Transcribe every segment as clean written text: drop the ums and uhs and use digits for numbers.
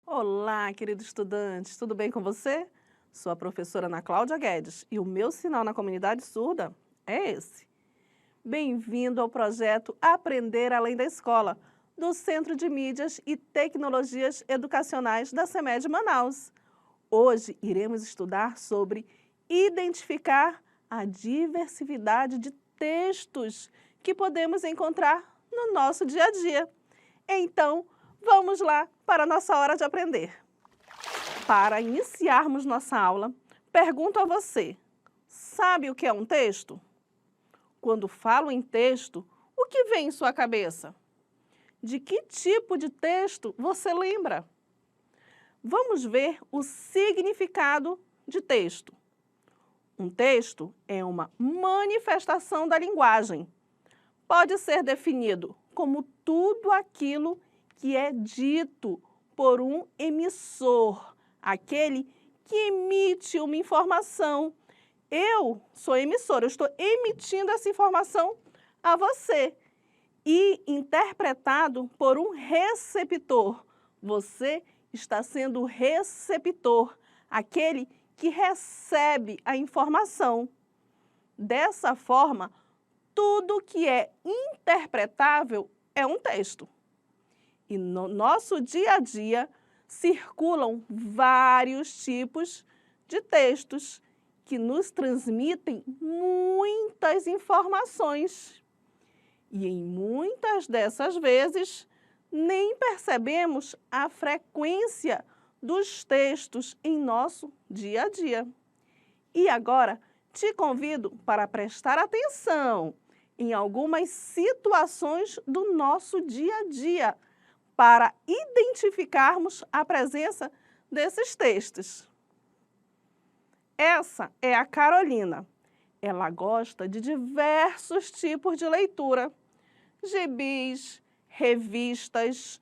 Olá, querido estudante, tudo bem com você? Sou a professora Ana Cláudia Guedes e o meu sinal na comunidade surda é esse. Bem-vindo ao projeto Aprender Além da Escola, do Centro de Mídias e Tecnologias Educacionais da CEMED Manaus. Hoje iremos estudar sobre identificar a diversidade de textos que podemos encontrar no nosso dia a dia. Então, vamos lá para a nossa hora de aprender. Para iniciarmos nossa aula, pergunto a você: sabe o que é um texto? Quando falo em texto, o que vem em sua cabeça? De que tipo de texto você lembra? Vamos ver o significado de texto. Um texto é uma manifestação da linguagem. Pode ser definido como tudo aquilo que é dito por um emissor, aquele que emite uma informação. Eu sou emissora, eu estou emitindo essa informação a você. E interpretado por um receptor. Você está sendo o receptor, aquele que recebe a informação. Dessa forma, tudo que é interpretável é um texto. E no nosso dia a dia circulam vários tipos de textos que nos transmitem muitas informações. E em muitas dessas vezes nem percebemos a frequência dos textos em nosso dia a dia. E agora te convido para prestar atenção em algumas situações do nosso dia a dia, para identificarmos a presença desses textos. Essa é a Carolina. Ela gosta de diversos tipos de leitura: gibis, revistas,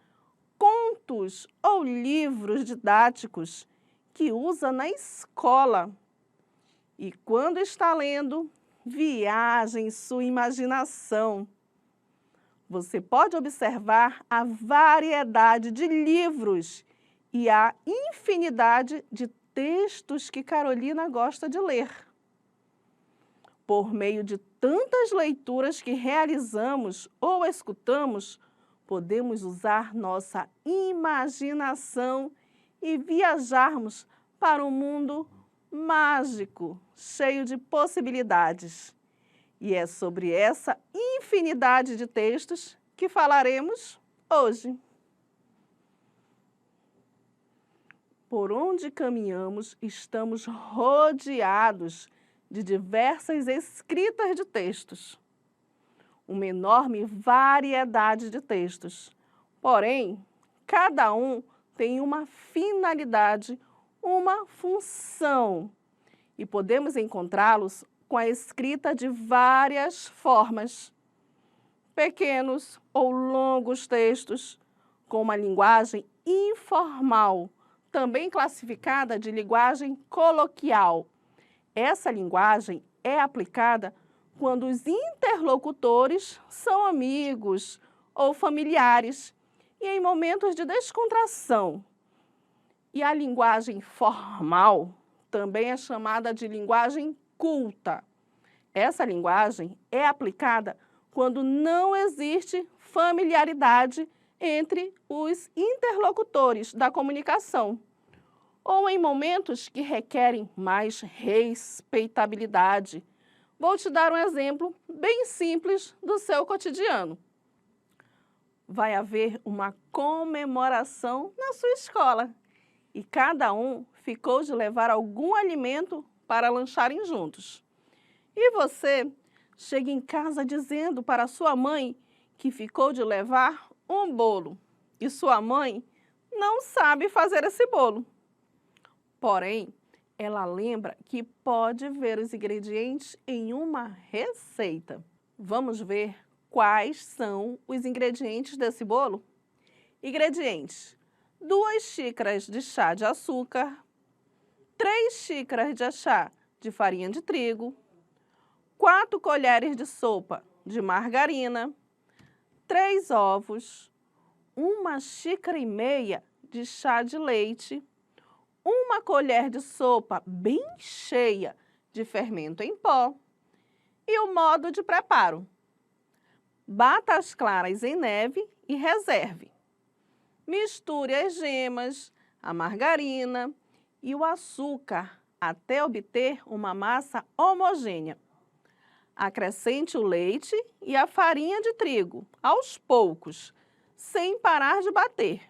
contos ou livros didáticos que usa na escola. E quando está lendo, viaja em sua imaginação. Você pode observar a variedade de livros e a infinidade de textos que Carolina gosta de ler. Por meio de tantas leituras que realizamos ou escutamos, podemos usar nossa imaginação e viajarmos para um mundo mágico, cheio de possibilidades. E é sobre essa infinidade de textos que falaremos hoje. Por onde caminhamos, estamos rodeados de diversas escritas de textos. Uma enorme variedade de textos. Porém, cada um tem uma finalidade, uma função. E podemos encontrá-los com a escrita de várias formas. Pequenos ou longos textos, com uma linguagem informal, também classificada de linguagem coloquial. Essa linguagem é aplicada quando os interlocutores são amigos ou familiares e em momentos de descontração. E a linguagem formal também é chamada de linguagem culta. Essa linguagem é aplicada quando não existe familiaridade entre os interlocutores da comunicação, ou em momentos que requerem mais respeitabilidade. Vou te dar um exemplo bem simples do seu cotidiano. Vai haver uma comemoração na sua escola e cada um ficou de levar algum alimento para lancharem juntos. E você chega em casa dizendo para sua mãe que ficou de levar um bolo e sua mãe não sabe fazer esse bolo. Porém, ela lembra que pode ver os ingredientes em uma receita. Vamos ver quais são os ingredientes desse bolo? Ingredientes: 2 xícaras de chá de açúcar, 3 xícaras de chá de farinha de trigo, 4 colheres de sopa de margarina, 3 ovos, 1,5 xícaras de chá de leite, uma colher de sopa bem cheia de fermento em pó e o modo de preparo. Bata as claras em neve e reserve. Misture as gemas, a margarina e o açúcar até obter uma massa homogênea. Acrescente o leite e a farinha de trigo, aos poucos, sem parar de bater.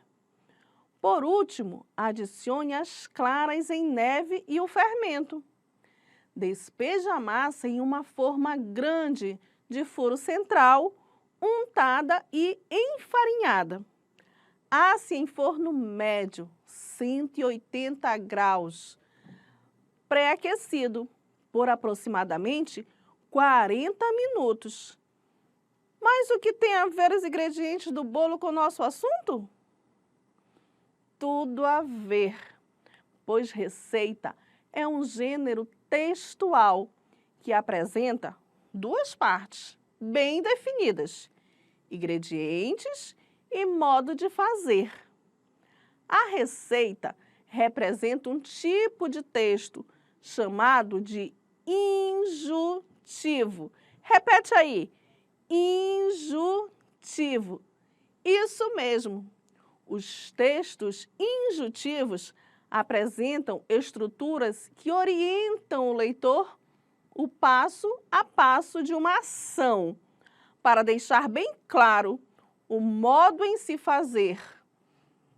Por último, adicione as claras em neve e o fermento. Despeje a massa em uma forma grande de furo central, untada e enfarinhada. Asse em forno médio, 180 graus, pré-aquecido, por aproximadamente 40 minutos. Mas o que tem a ver os ingredientes do bolo com o nosso assunto? Tudo a ver, pois receita é um gênero textual que apresenta duas partes bem definidas: ingredientes e modo de fazer. A receita representa um tipo de texto chamado de injuntivo. Repete aí, injuntivo. Isso mesmo. Os textos injuntivos apresentam estruturas que orientam o leitor o passo a passo de uma ação, para deixar bem claro o modo em se fazer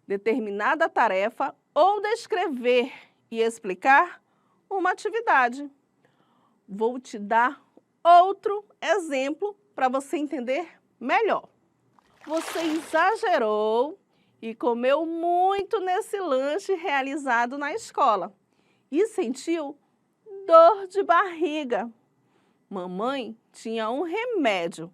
determinada tarefa ou descrever e explicar uma atividade. Vou te dar outro exemplo para você entender melhor. Você exagerou e comeu muito nesse lanche realizado na escola e sentiu dor de barriga. Mamãe tinha um remédio,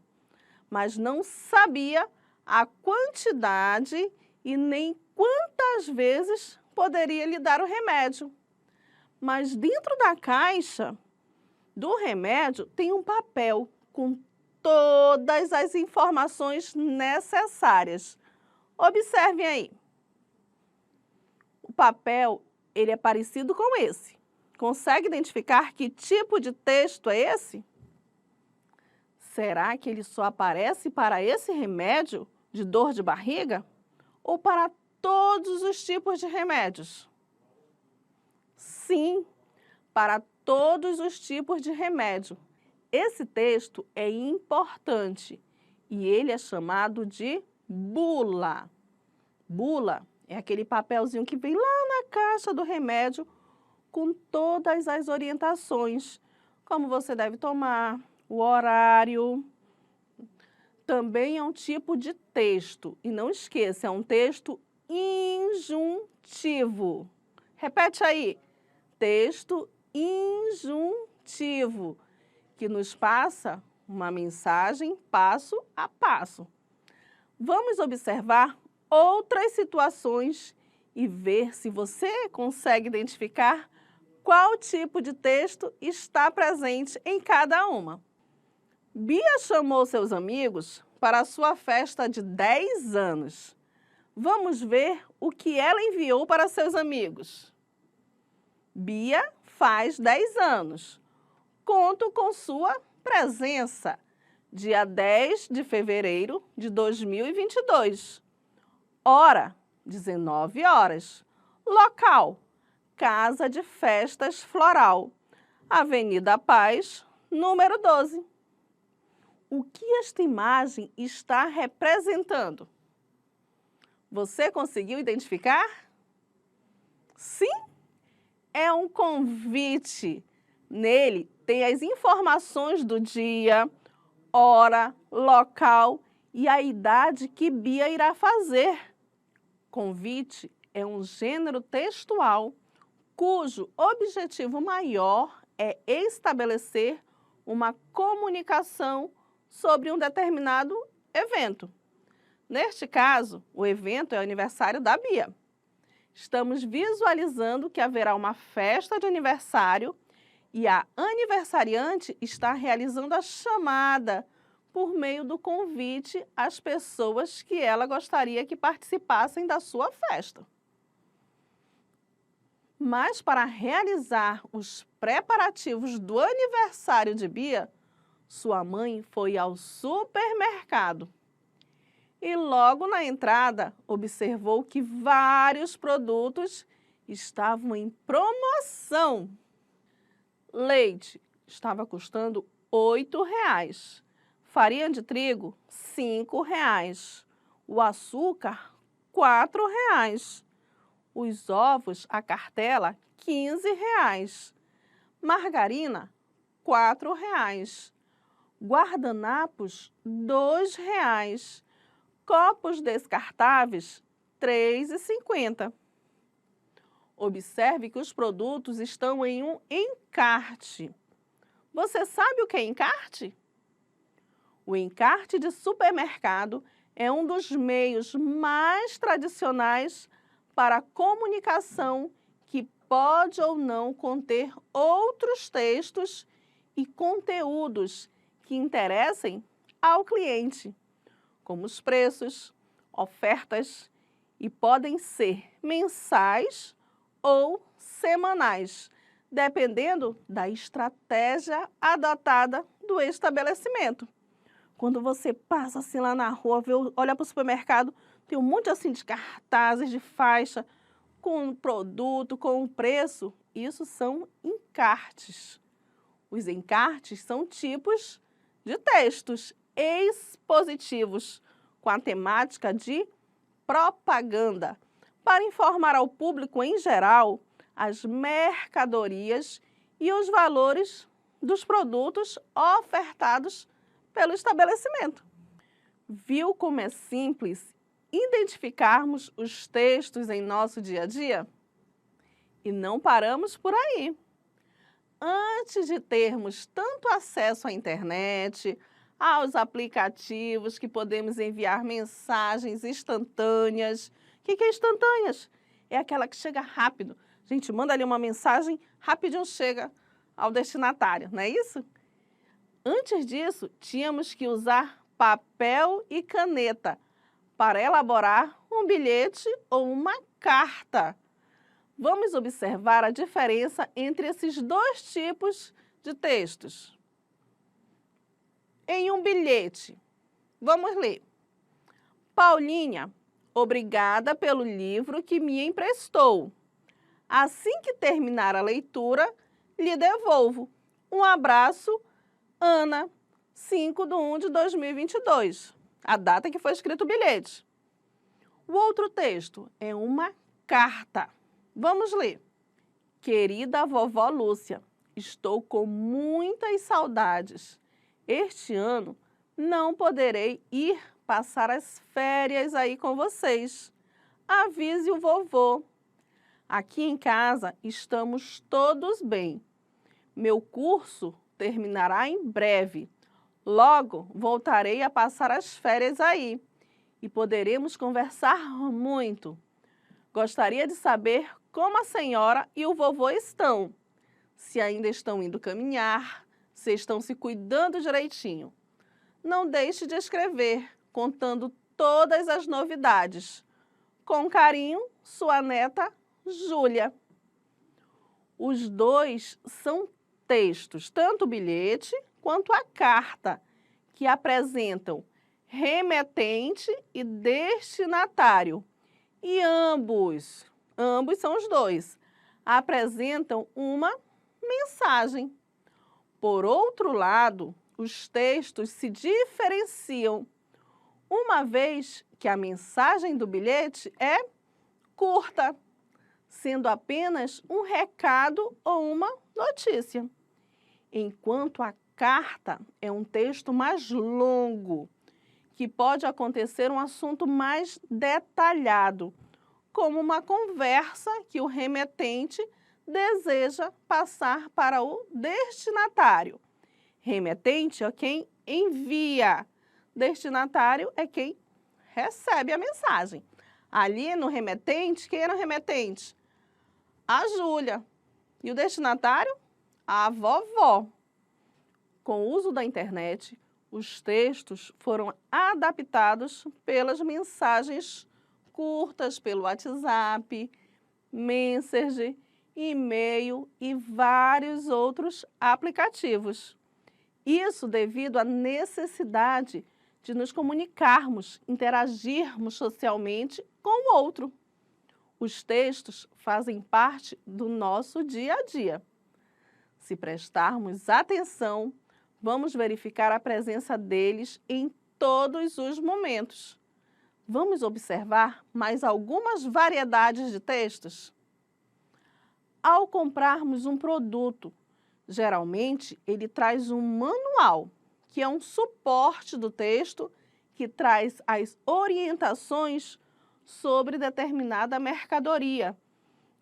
mas não sabia a quantidade e nem quantas vezes poderia lhe dar o remédio. Mas dentro da caixa do remédio tem um papel com todas as informações necessárias. Observem aí. O papel, ele é parecido com esse. Consegue identificar que tipo de texto é esse? Será que ele só aparece para esse remédio de dor de barriga? Ou para todos os tipos de remédios? Sim, para todos os tipos de remédio. Esse texto é importante e ele é chamado de bula. Bula é aquele papelzinho que vem lá na caixa do remédio com todas as orientações, como você deve tomar, o horário. Também é um tipo de texto. E não esqueça, é um texto injuntivo. Repete aí. Texto injuntivo, que nos passa uma mensagem passo a passo. Vamos observar outras situações e ver se você consegue identificar qual tipo de texto está presente em cada uma. Bia chamou seus amigos para a sua festa de 10 anos. Vamos ver o que ela enviou para seus amigos. Bia faz 10 anos. Conto com sua presença. Dia 10 de fevereiro de 2022. Hora, 19 horas. Local, Casa de Festas Floral, Avenida Paz, número 12. O que esta imagem está representando? Você conseguiu identificar? Sim, é um convite. Nele tem as informações do dia, hora, local e a idade que Bia irá fazer. Convite é um gênero textual cujo objetivo maior é estabelecer uma comunicação sobre um determinado evento. Neste caso, o evento é o aniversário da Bia. Estamos visualizando que haverá uma festa de aniversário e a aniversariante está realizando a chamada por meio do convite às pessoas que ela gostaria que participassem da sua festa. Mas para realizar os preparativos do aniversário de Bia, sua mãe foi ao supermercado. E logo na entrada, observou que vários produtos estavam em promoção. Leite estava custando R$ 8, farinha de trigo R$ 5, o açúcar R$ 4, os ovos, a cartela R$ 15, margarina R$ 4, guardanapos R$ 2, copos descartáveis R$ 3,50. Observe que os produtos estão em um encarte. Você sabe o que é encarte? O encarte de supermercado é um dos meios mais tradicionais para a comunicação que pode ou não conter outros textos e conteúdos que interessem ao cliente, como os preços, ofertas, e podem ser mensais ou semanais, dependendo da estratégia adotada do estabelecimento. Quando você passa assim lá na rua, olha para o supermercado, tem um monte assim de cartazes, de faixa, com o produto, com o preço. Isso são encartes. Os encartes são tipos de textos expositivos com a temática de propaganda, para informar ao público em geral as mercadorias e os valores dos produtos ofertados pelo estabelecimento. Viu como é simples identificarmos os textos em nosso dia a dia? E não paramos por aí. Antes de termos tanto acesso à internet, aos aplicativos que podemos enviar mensagens instantâneas. O que é instantâneas? É aquela que chega rápido. A gente manda ali uma mensagem, rapidinho chega ao destinatário, não é isso? Antes disso, tínhamos que usar papel e caneta para elaborar um bilhete ou uma carta. Vamos observar a diferença entre esses dois tipos de textos. Em um bilhete, vamos ler. Paulinha, obrigada pelo livro que me emprestou. Assim que terminar a leitura, lhe devolvo. Um abraço, Ana, 5/1/2022, a data que foi escrito o bilhete. O outro texto é uma carta. Vamos ler. Querida vovó Lúcia, estou com muitas saudades. Este ano não poderei ir passar as férias aí com vocês. Avise o vovô. Aqui em casa estamos todos bem. Meu curso terminará em breve. Logo voltarei a passar as férias aí e poderemos conversar muito. Gostaria de saber como a senhora e o vovô estão. Se ainda estão indo caminhar, se estão se cuidando direitinho. Não deixe de escrever, contando todas as novidades. Com carinho, sua neta, Júlia. Os dois são textos, tanto o bilhete quanto a carta, que apresentam remetente e destinatário. E ambos são os dois, apresentam uma mensagem. Por outro lado, os textos se diferenciam, uma vez que a mensagem do bilhete é curta, sendo apenas um recado ou uma notícia, enquanto a carta é um texto mais longo, que pode acontecer um assunto mais detalhado, como uma conversa que o remetente deseja passar para o destinatário. Remetente é quem envia, destinatário é quem recebe a mensagem. Ali no remetente, quem era o remetente? A Júlia. E o destinatário? A vovó. Com o uso da internet, os textos foram adaptados pelas mensagens curtas, pelo WhatsApp, Messenger e-mail e vários outros aplicativos. Isso devido à necessidade de nos comunicarmos, interagirmos socialmente com o outro. Os textos fazem parte do nosso dia a dia. Se prestarmos atenção, vamos verificar a presença deles em todos os momentos. Vamos observar mais algumas variedades de textos? Ao comprarmos um produto, geralmente ele traz um manual, que é um suporte do texto que traz as orientações sobre determinada mercadoria,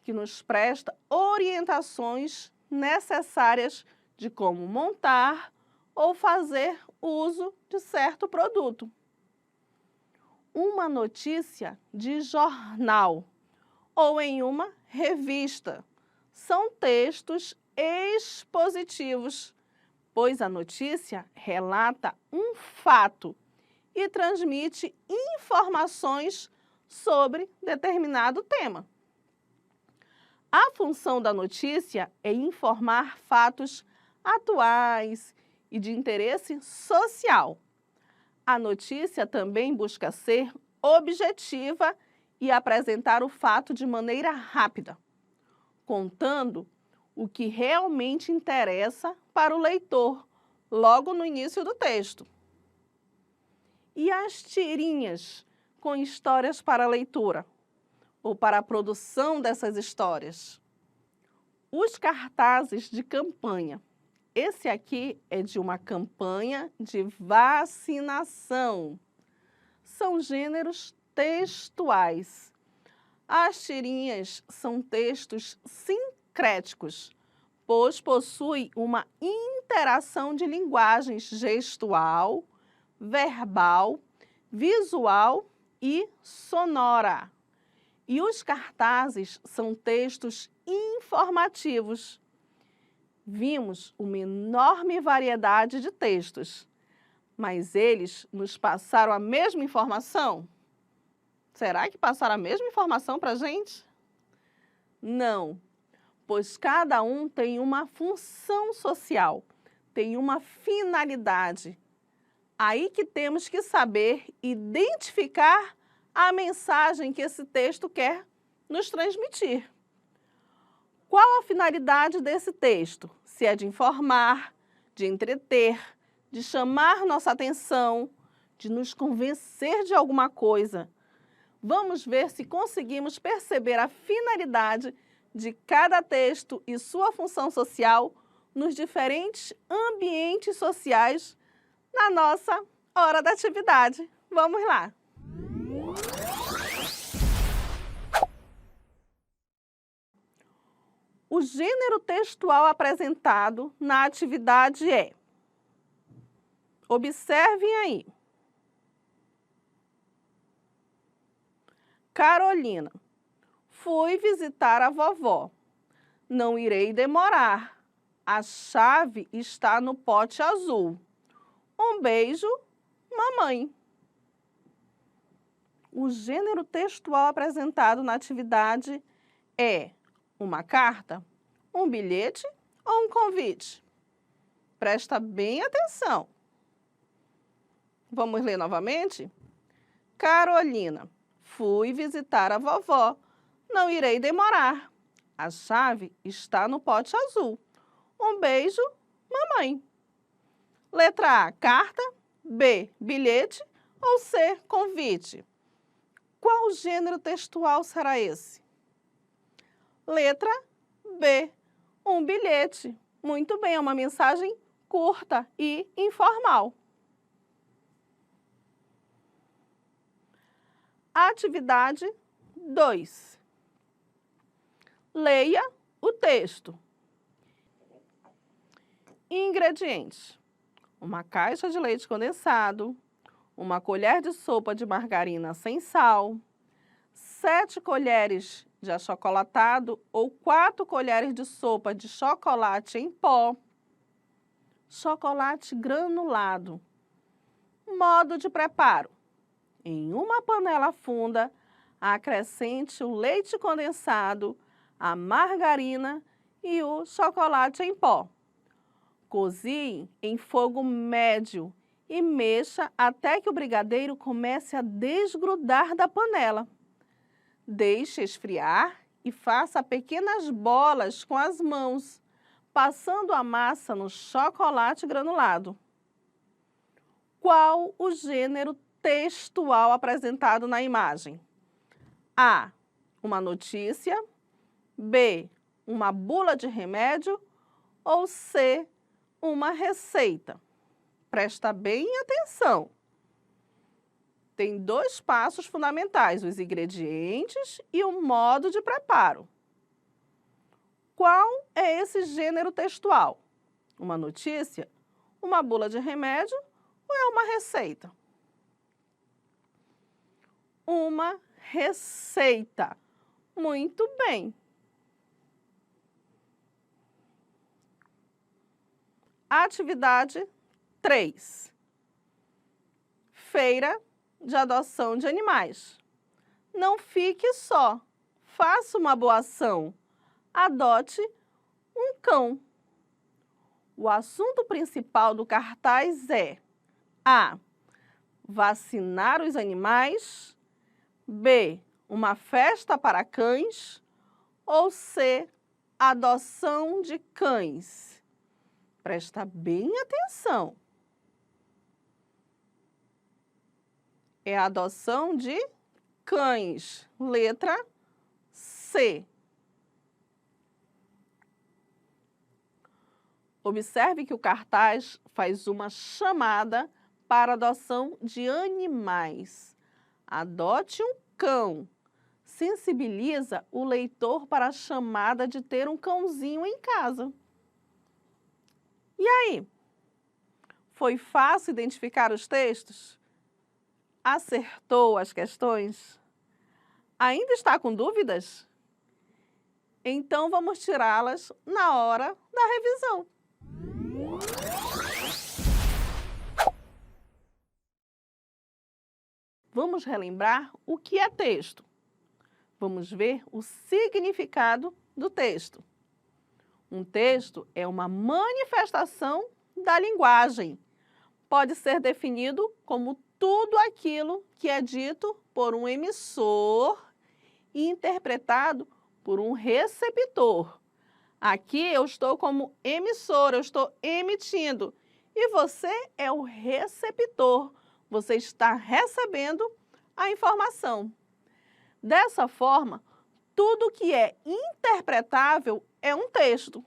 que nos presta orientações necessárias de como montar ou fazer uso de certo produto. Uma notícia de jornal ou em uma revista são textos expositivos, pois a notícia relata um fato e transmite informações sobre determinado tema. A função da notícia é informar fatos atuais e de interesse social. A notícia também busca ser objetiva e apresentar o fato de maneira rápida, contando o que realmente interessa para o leitor, logo no início do texto. E as tirinhas com histórias para leitura, ou para a produção dessas histórias? Os cartazes de campanha. Esse aqui é de uma campanha de vacinação. São gêneros textuais. As tirinhas são textos sincréticos, pois possuem uma interação de linguagens gestual, verbal, visual e sonora. E os cartazes são textos informativos. Vimos uma enorme variedade de textos, mas eles nos passaram a mesma informação? Será que passaram a mesma informação para a gente? Não, pois cada um tem uma função social, tem uma finalidade. Aí que temos que saber identificar a mensagem que esse texto quer nos transmitir. Qual a finalidade desse texto? Se é de informar, de entreter, de chamar nossa atenção, de nos convencer de alguma coisa. Vamos ver se conseguimos perceber a finalidade de cada texto e sua função social nos diferentes ambientes sociais na nossa hora da atividade. Vamos lá! O gênero textual apresentado na atividade é... Observem aí. Carolina, fui visitar a vovó. Não irei demorar. A chave está no pote azul. Um beijo, mamãe. O gênero textual apresentado na atividade é uma carta, um bilhete ou um convite? Presta bem atenção. Vamos ler novamente? Carolina, fui visitar a vovó. Não irei demorar. A chave está no pote azul. Um beijo, mamãe. Letra A, carta. B, bilhete. Ou C, convite. Qual gênero textual será esse? Letra B, um bilhete. Muito bem, é uma mensagem curta e informal. Atividade 2. Leia o texto. Ingredientes: uma caixa de leite condensado, uma colher de sopa de margarina sem sal, 7 colheres de achocolatado ou 4 colheres de sopa de chocolate em pó, chocolate granulado. Modo de preparo: em uma panela funda, acrescente o leite condensado, a margarina e o chocolate em pó. Cozinhe em fogo médio e mexa até que o brigadeiro comece a desgrudar da panela. Deixe esfriar e faça pequenas bolas com as mãos, passando a massa no chocolate granulado. Qual o gênero textual apresentado na imagem? A. Uma notícia. B. Uma bula de remédio. Ou C. Uma receita. Presta bem atenção. Tem 2 passos fundamentais, os ingredientes e o modo de preparo. Qual é esse gênero textual? Uma notícia, uma bula de remédio ou é uma receita? Uma receita. Muito bem. Atividade 3. Feira de adoção de animais. Não fique só. Faça uma boa ação. Adote um cão. O assunto principal do cartaz é A. Vacinar os animais. B. Uma festa para cães. Ou C. Adoção de cães. Presta bem atenção. É a adoção de cães. Letra C. Observe que o cartaz faz uma chamada para adoção de animais. Adote um cão. Sensibiliza o leitor para a chamada de ter um cãozinho em casa. E aí? Foi fácil identificar os textos? Acertou as questões? Ainda está com dúvidas? Então vamos tirá-las na hora da revisão. Vamos relembrar o que é texto. Vamos ver o significado do texto. Um texto é uma manifestação da linguagem. Pode ser definido como tudo aquilo que é dito por um emissor e interpretado por um receptor. Aqui eu estou como emissor, eu estou emitindo. E você é o receptor. Você está recebendo a informação. Dessa forma, tudo que é interpretável é um texto.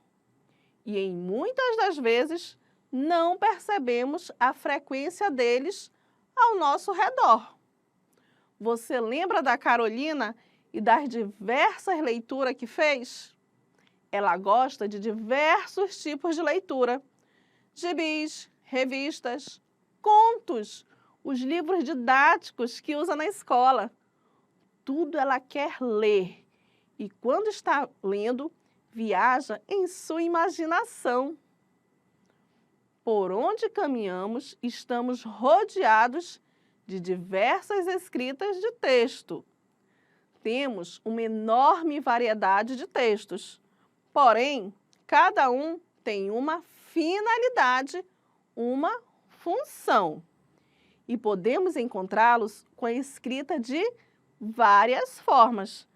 E em muitas das vezes, não percebemos a frequência deles ao nosso redor. Você lembra da Carolina e das diversas leituras que fez? Ela gosta de diversos tipos de leitura. Gibis, revistas, contos, os livros didáticos que usa na escola. Tudo ela quer ler. E quando está lendo, viaja em sua imaginação. Por onde caminhamos, estamos rodeados de diversas escritas de texto. Temos uma enorme variedade de textos, porém, cada um tem uma finalidade, uma função. E podemos encontrá-los com a escrita de várias formas.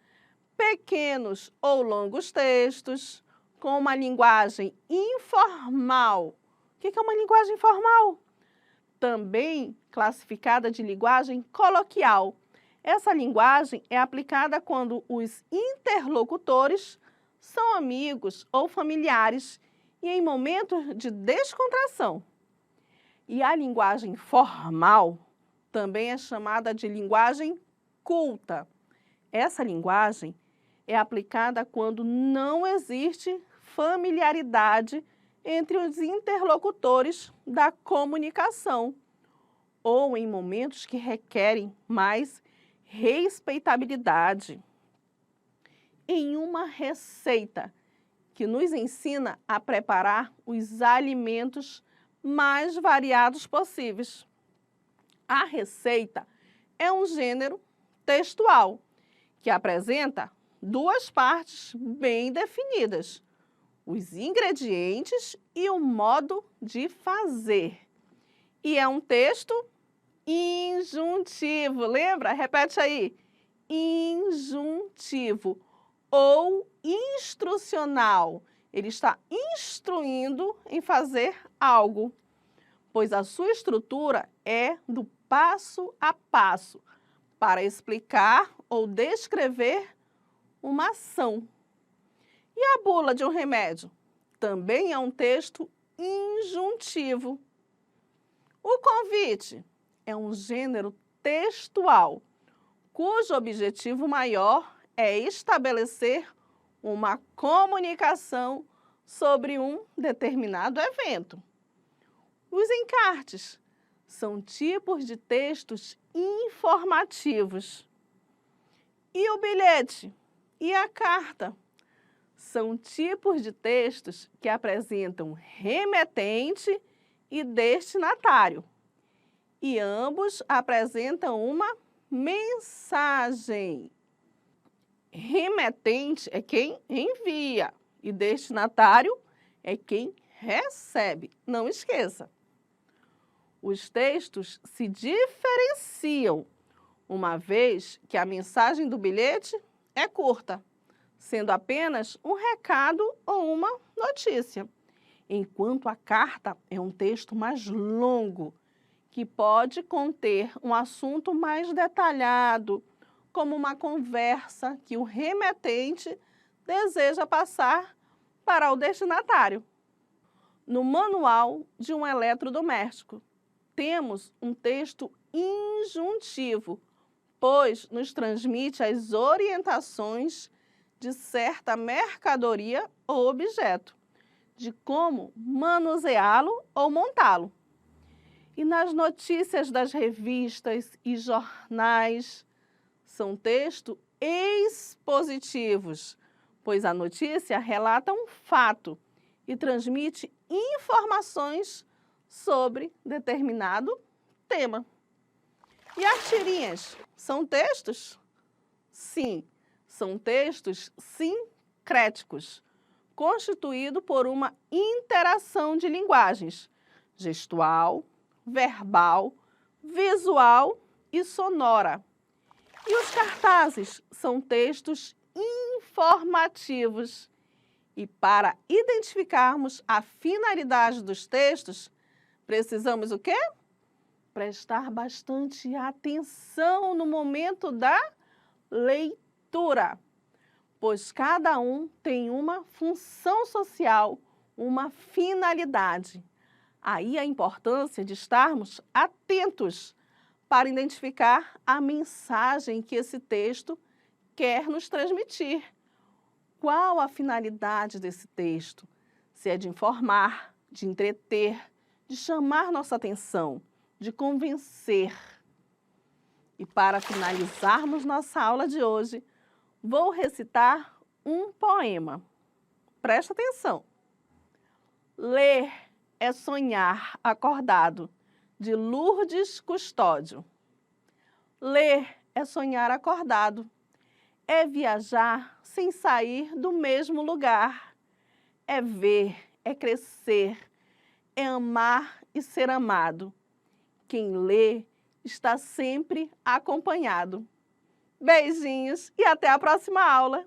Pequenos ou longos textos, com uma linguagem informal. O que é uma linguagem informal? Também classificada de linguagem coloquial. Essa linguagem é aplicada quando os interlocutores são amigos ou familiares e em momentos de descontração. E a linguagem formal também é chamada de linguagem culta. Essa linguagem é aplicada quando não existe familiaridade entre os interlocutores da comunicação ou em momentos que requerem mais respeitabilidade. Em uma receita que nos ensina a preparar os alimentos mais variados possíveis. A receita é um gênero textual que apresenta duas partes bem definidas: os ingredientes e o modo de fazer. E é um texto injuntivo, lembra? Repete aí. Injuntivo ou instrucional. Ele está instruindo em fazer algo, pois a sua estrutura é do passo a passo, para explicar ou descrever uma ação. E a bula de um remédio? Também é um texto injuntivo. O convite é um gênero textual, cujo objetivo maior é estabelecer uma comunicação sobre um determinado evento. Os encartes são tipos de textos informativos. E o bilhete e a carta são tipos de textos que apresentam remetente e destinatário. E ambos apresentam uma mensagem. Remetente é quem envia e destinatário é quem recebe. Não esqueça. Os textos se diferenciam, uma vez que a mensagem do bilhete é curta, sendo apenas um recado ou uma notícia, enquanto a carta é um texto mais longo, que pode conter um assunto mais detalhado, como uma conversa que o remetente deseja passar para o destinatário. No manual de um eletrodoméstico, temos um texto injuntivo, pois nos transmite as orientações de certa mercadoria ou objeto, de como manuseá-lo ou montá-lo. E nas notícias das revistas e jornais, são textos expositivos, pois a notícia relata um fato e transmite informações sobre determinado tema. E as tirinhas são textos? Sim, são textos sincréticos, constituídos por uma interação de linguagens gestual, verbal, visual e sonora. E os cartazes são textos informativos. E para identificarmos a finalidade dos textos, precisamos o quê? Prestar bastante atenção no momento da leitura, pois cada um tem uma função social, uma finalidade. Aí a importância de estarmos atentos para identificar a mensagem que esse texto quer nos transmitir. Qual a finalidade desse texto? Se é de informar, de entreter, de chamar nossa atenção, de convencer. E para finalizarmos nossa aula de hoje, vou recitar um poema. Presta atenção. Ler é sonhar acordado, de Lourdes Custódio. Ler é sonhar acordado, é viajar sem sair do mesmo lugar, é ver, é crescer, é amar e ser amado. Quem lê está sempre acompanhado. Beijinhos e até a próxima aula!